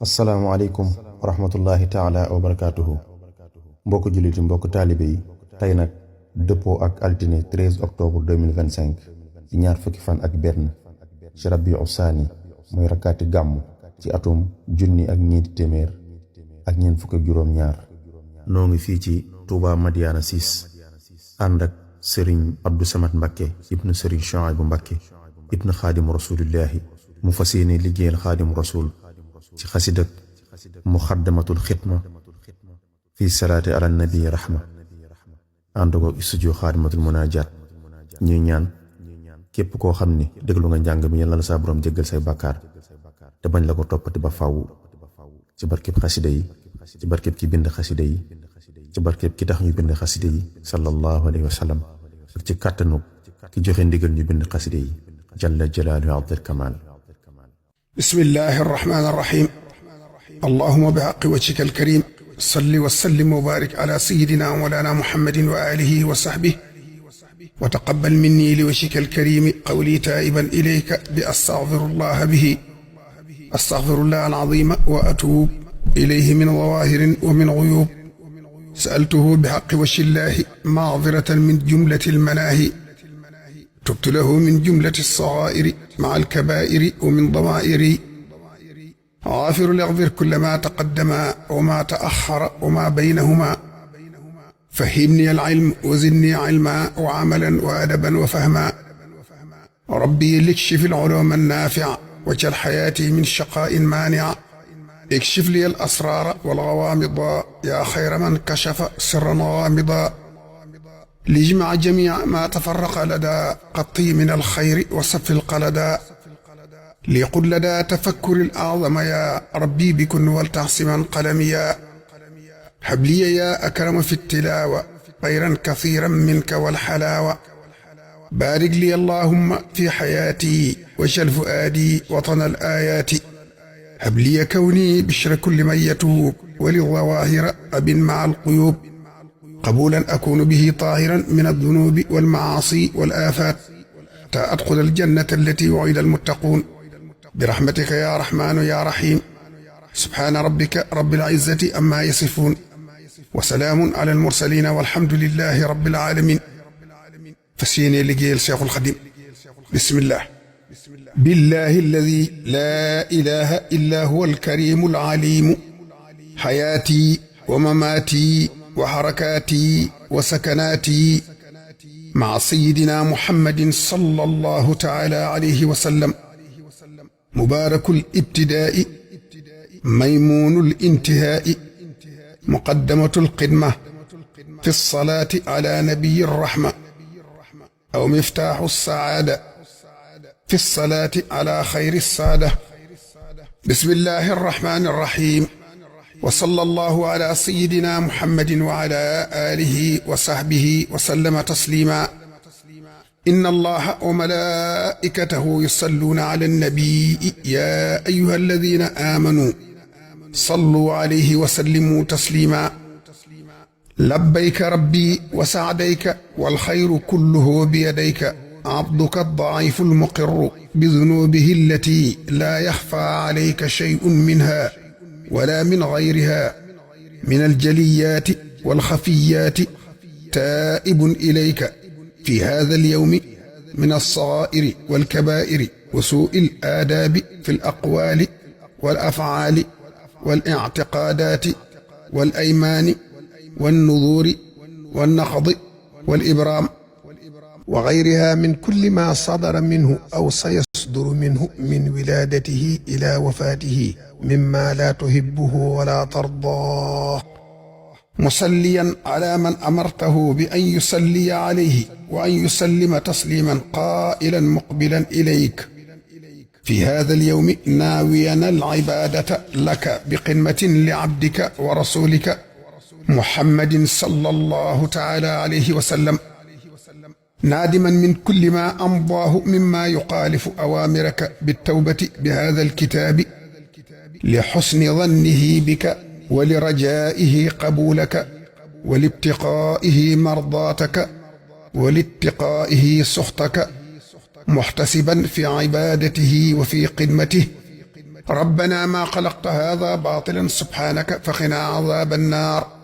asalaamaaleykum wa rahmatullahi taala wa barakaatuhu mbokk julliti mbokk taalibe yi tey nag dëppoo ak altine 13 octobre 2025 ci ñaar fukki fan ak benn ci rabiu saani mooy rakkaati gàmmu ci atum junni ak ñeenti téeméer ak ñeent fukk ak juróom ñaar noo ngi fii ci Touba Madiana 6 ànd ak sëriñ Abdou Samad Mbakke ibnu sëriñ Chouaïbou Mbakke ibnu xaadimu rasulillahi mu fas yéene liggéeyal xaadimu rasul ci xasidak muxaddamatul xidma fi salaati ala nabi rahma ànd ko studio xaadimatul munaajaat ñuy ñaan képp koo xam ni déglu nga njàng mi yàlla la saa borom jéggal say bàkkaar te bañ la ko toppati ba fàww ci barkeb xasida yi ci barkeb ki bind xasida yi ci barkeb ki tax ñu bind xasida yi sallallahu alayhi wa sallam ak ci kàttanu ki joxe ndigal ñu bind xasida yi jalla jalaaluhu abdul kamal بسم الله الرحمن الرحيم اللهم بحق وجهك الكريم صل وسلم وبارك على سيدنا مولانا محمد وآله وصحبه وتقبل مني لوجهك الكريم قولي تائبا إليك بأستغفر الله به أستغفر الله العظيم وأتوب إليه من ظواهر ومن غيوب سألته بحق وجه الله معذرة من جملة المناهي تبت له من جملة الصغائر مع الكبائر ومن ضمائري غافر ليغفر كل ما تقدم وما تأخر وما بينهما فهمني العلم وزدني علما وعملا وأدبا وفهما ربي لكشف العلوم النافع واجعل حياتي من شقاء مانع اكشف لي الأسرار والغوامض يا خير من كشف سرا غامضا ليجمع جميع ما تفرق لدى قطي من الخير وصف القلدا ليقل لدى تفكر الأعظم يا ربي بكن ولتحسما قلميا هب لي يا أكرم في التلاوة خيرا كثيرا منك والحلاوة بارك لي اللهم في حياتي واجعل فؤادي وطن الآيات هب لي كوني بشر كل من يتوب وللظواهر أب مع القيوب قبولا أكون به طاهرا من الذنوب والمعاصي والآفات حتى أدخل الجنة التي وعد المتقون برحمتك يا رحمن يا رحيم سبحان ربك رب العزة أما يصفون وسلام على المرسلين والحمد لله رب العالمين فسيني لجيل شيخ الخديم بسم الله بالله الذي لا إله إلا هو الكريم العليم حياتي ومماتي وحركاتي وسكناتي مع سيدنا محمد صلى الله تعالى عليه وسلم مبارك الابتداء ميمون الانتهاء مقدمة القدمة في الصلاة على نبي الرحمة أو مفتاح السعادة في الصلاة على خير السادة بسم الله الرحمن الرحيم وصلى الله على سيدنا محمد وعلى آله وصحبه وسلم تسليما إن الله وملائكته يصلون على النبي يا أيها الذين آمنوا صلوا عليه وسلموا تسليما لبيك ربي وسعديك والخير كله بيديك عبدك الضعيف المقر بذنوبه التي لا يخفى عليك شيء منها ولا من غيرها من الجليات والخفيات تائب إليك في هذا اليوم من الصغائر والكبائر وسوء الآداب في الأقوال والأفعال والاعتقادات والأيمان والنذور والنقض والإبرام وغيرها من كل ما صدر منه أو سيصدر منه من ولادته إلى وفاته مما لا تحبه ولا ترضاه مصليا على من أمرته بأن يصلي عليه وأن يسلم تسليما قائلا مقبلا إليك في هذا اليوم ناويا العبادة لك بقمة لعبدك ورسولك محمد صلى الله تعالى عليه وسلم نادما من كل ما أمضاه مما يخالف أوامرك بالتوبة بهذا الكتاب لحسن ظنه بك ولرجائه قبولك ولابتقائه مرضاتك ولاتقائه سخطك محتسبا في عبادته وفي قدمته ربنا ما خلقت هذا باطلا سبحانك فقنا عذاب النار